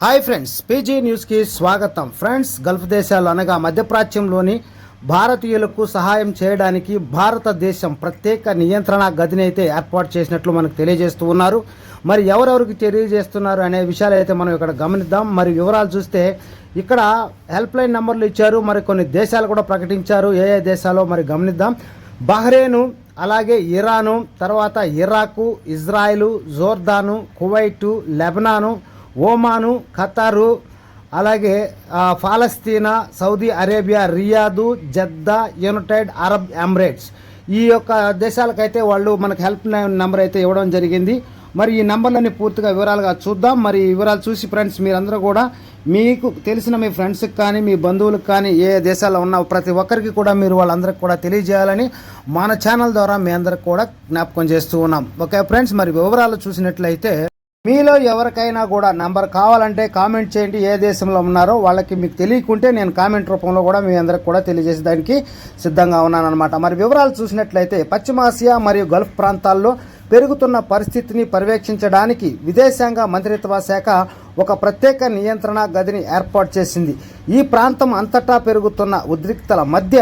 Hi friends, PG న్యూస్కి స్వాగతం. Friends, Gulf దేశాలు అనగా మధ్యప్రాచ్యంలోని భారతీయులకు సహాయం చేయడానికి భారతదేశం ప్రత్యేక నియంత్రణ గదిని అయితే ఏర్పాటు చేసినట్లు మనకు తెలియజేస్తూ ఉన్నారు. మరి ఎవరెవరికి తెలియజేస్తున్నారు అనే విషయాలు అయితే మనం ఇక్కడ గమనిద్దాం. మరి వివరాలు చూస్తే ఇక్కడ హెల్ప్ లైన్ నెంబర్లు ఇచ్చారు. మరి కొన్ని దేశాలు కూడా ప్రకటించారు. ఏ ఏ దేశాలో మరి గమనిద్దాం. బహ్రెయిను, అలాగే ఇరాను, తర్వాత Iraq, Israel, Jordan, Kuwait, Lebanon, Oman, Qatar, అలాగే పాలస్తీనా, Saudi Arabia, Riyadh, Jeddah, United Arab Emirates, ఈ యొక్క దేశాలకైతే వాళ్ళు మనకు హెల్ప్ నెంబర్ అయితే ఇవ్వడం జరిగింది. మరి ఈ నెంబర్లని పూర్తిగా వివరాలుగా చూద్దాం. మరి ఈ వివరాలు చూసి ఫ్రెండ్స్ మీరందరూ కూడా మీకు తెలిసిన మీ ఫ్రెండ్స్కి కానీ మీ బంధువులకు కానీ ఏ దేశాల్లో ఉన్న ప్రతి ఒక్కరికి కూడా మీరు వాళ్ళందరికీ కూడా తెలియజేయాలని మన ఛానల్ ద్వారా మీ అందరికి కూడా జ్ఞాపకం చేస్తూ ఉన్నాం. ఓకే ఫ్రెండ్స్, మరి వివరాలు చూసినట్లయితే మీలో ఎవరికైనా కూడా నంబర్ కావాలంటే కామెంట్ చేయండి. ఏ దేశంలో ఉన్నారో వాళ్ళకి మీకు తెలియకుంటే నేను కామెంట్ రూపంలో కూడా మీ అందరికి కూడా తెలియజేసేదానికి సిద్ధంగా ఉన్నానన్నమాట. మరి వివరాలు చూసినట్లయితే పశ్చిమాసియా మరియు గల్ఫ్ ప్రాంతాల్లో పెరుగుతున్న పరిస్థితిని పర్యవేక్షించడానికి విదేశాంగ మంత్రిత్వ శాఖ ఒక ప్రత్యేక నియంత్రణ గదిని ఏర్పాటు చేసింది. ఈ ప్రాంతం అంతటా పెరుగుతున్న ఉద్రిక్తల మధ్య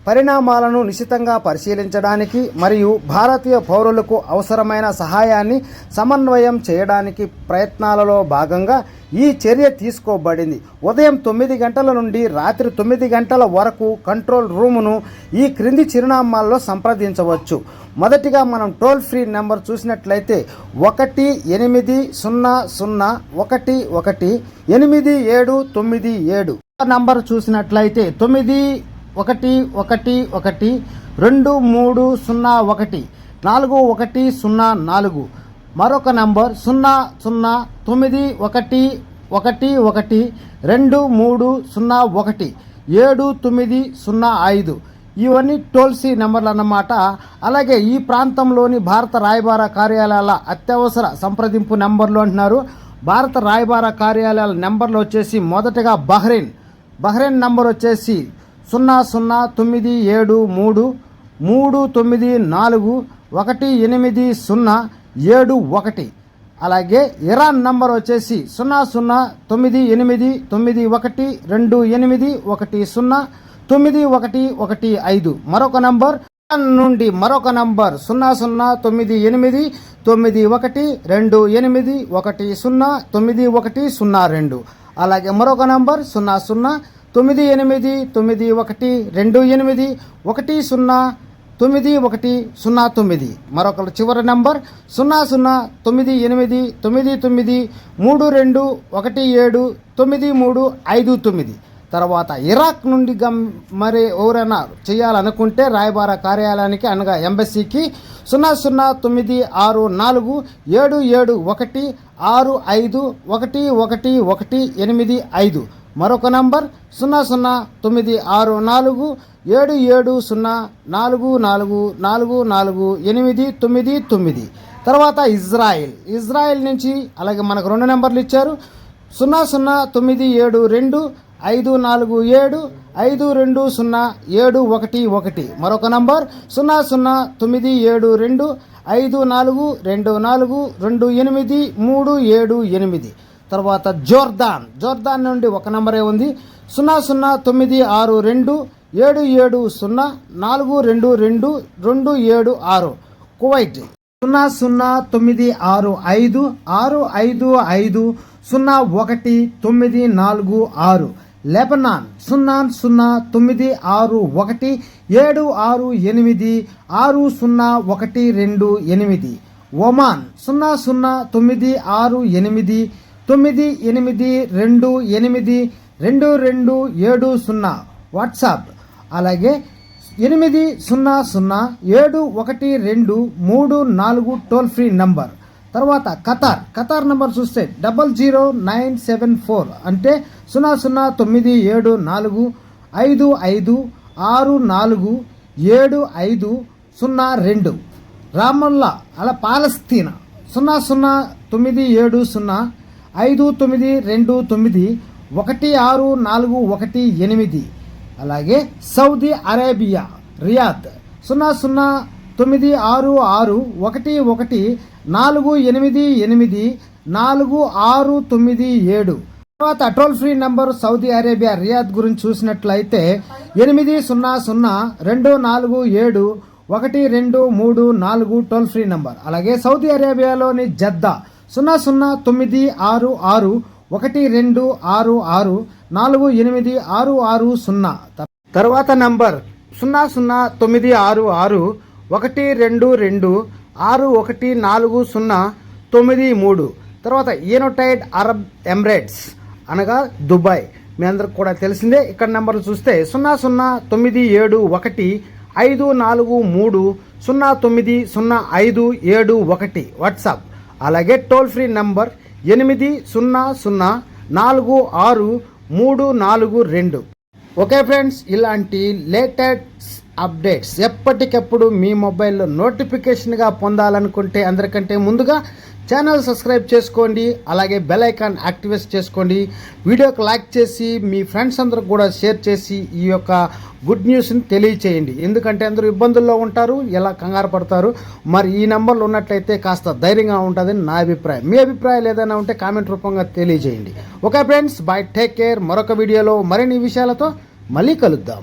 పరిణామాలను నిశితంగా పరిశీలించడానికి మరియు భారతీయ పౌరులకు అవసరమైన సహాయాన్ని సమన్వయం చేయడానికి ప్రయత్నాలలో భాగంగా ఈ చర్య తీసుకోబడింది. ఉదయం 9 గంటల నుండి రాత్రి 9 గంటల వరకు కంట్రోల్ రూమును ఈ క్రింది చిరునామాల్లో సంప్రదించవచ్చు. మొదటిగా మనం టోల్ ఫ్రీ నెంబర్ చూసినట్లయితే 1-800-11-897. నంబర్ చూసినట్లయితే 911-2301-4104. మరొక నంబర్ 00-911-2301-7905. ఇవన్నీ టోల్ ఫ్రీ నెంబర్లు అన్నమాట. అలాగే ఈ ప్రాంతంలోని భారత రాయబార కార్యాలయాల అత్యవసర సంప్రదింపు నెంబర్లు అంటున్నారు. భారత రాయబార కార్యాలయాల నెంబర్లు వచ్చేసి మొదటగా బహ్రెయిన్ నెంబర్ వచ్చేసి 00-394-180-71. అలాగే ఇరాన్ నంబర్ వచ్చేసి 00-982-810-9115. మరొక నంబర్ నుండి మరొక నంబర్ 00-981-28-101-02. అలాగే మరొక నంబర్ 00-928-28-109-109. మరొక చివరి నంబర్ 00-989-99-32-17-93-59. తర్వాత ఇరాక్ నుండి మరి ఎవరైనా చేయాలనుకుంటే రాయబార కార్యాలయానికి అనగా ఎంబసీకి 00-964-715-65-11-85. మరొక నంబర్ 00-964-740-44-44-899. తర్వాత ఇజ్రాయెల్ నుంచి అలాగే మనకు 2 నెంబర్లు ఇచ్చారు. 00-947-547-520-711. మరొక నంబర్ 00-972-544-24-28-378. తర్వాత జోర్దాన్ నుండి ఒక నంబరే ఉంది. 00-967-720-422-276. కువైట్ 00-956-555-01-946. లెబనాన్ 00-968-608-601-28. ఒమాన్ 00-998-828-2270. వాట్సాప్ అలాగే 800-712-34 టోల్ ఫ్రీ నంబర్. తర్వాత ఖతార్ నంబర్ చూస్తే 00974 అంటే 00-955-55-64-75-02. రామల్లా అలా పాలస్తీనా 00-929-59-1641-18. అలాగే సౌదీ అరేబియా రియాద్ 00-966-11-488-4697. తర్వాత toll free number Saudi Arabia Riyadh గురించి చూసినట్లయితే 800-247-1234 టోల్ ఫ్రీ నంబర్. అలాగే సౌదీ అరేబియాలోని జద్దా 009126648660. తర్వాత నంబర్ 009662214093. తర్వాత యునైటెడ్ అరబ్ ఎమిరేట్స్ అనగా దుబాయ్, మీ అందరికి కూడా తెలిసిందే. ఇక్కడ నెంబర్లు చూస్తే 007153090571 వాట్సాప్. అలాగే toll free number 80046342. Okay friends, ఇలాంటి లేటెస్ట్ అప్డేట్స్ ఎప్పటికప్పుడు మీ మొబైల్లో నోటిఫికేషన్గా పొందాలనుకుంటే అందరికంటే ముందుగా ఛానల్ సబ్స్క్రైబ్ చేసుకోండి. అలాగే బెల్ ఐకాన్ యాక్టివేట్ చేసుకోండి. వీడియోకి లైక్ చేసి మీ ఫ్రెండ్స్ అందరికి కూడా షేర్ చేసి ఈ యొక్క గుడ్ న్యూస్ని తెలియచేయండి. ఎందుకంటే అందరూ ఇబ్బందుల్లో ఉంటారు, ఎలా కంగారు పడతారు. మరి ఈ నెంబర్లు ఉన్నట్లయితే కాస్త ధైర్యంగా ఉంటుందని నా అభిప్రాయం. మీ అభిప్రాయాలు ఏదైనా ఉంటే కామెంట్ రూపంగా తెలియజేయండి. Okay friends, by, take care. మరొక వీడియోలో మరిన్ని విషయాలతో మళ్ళీ కలుద్దాం.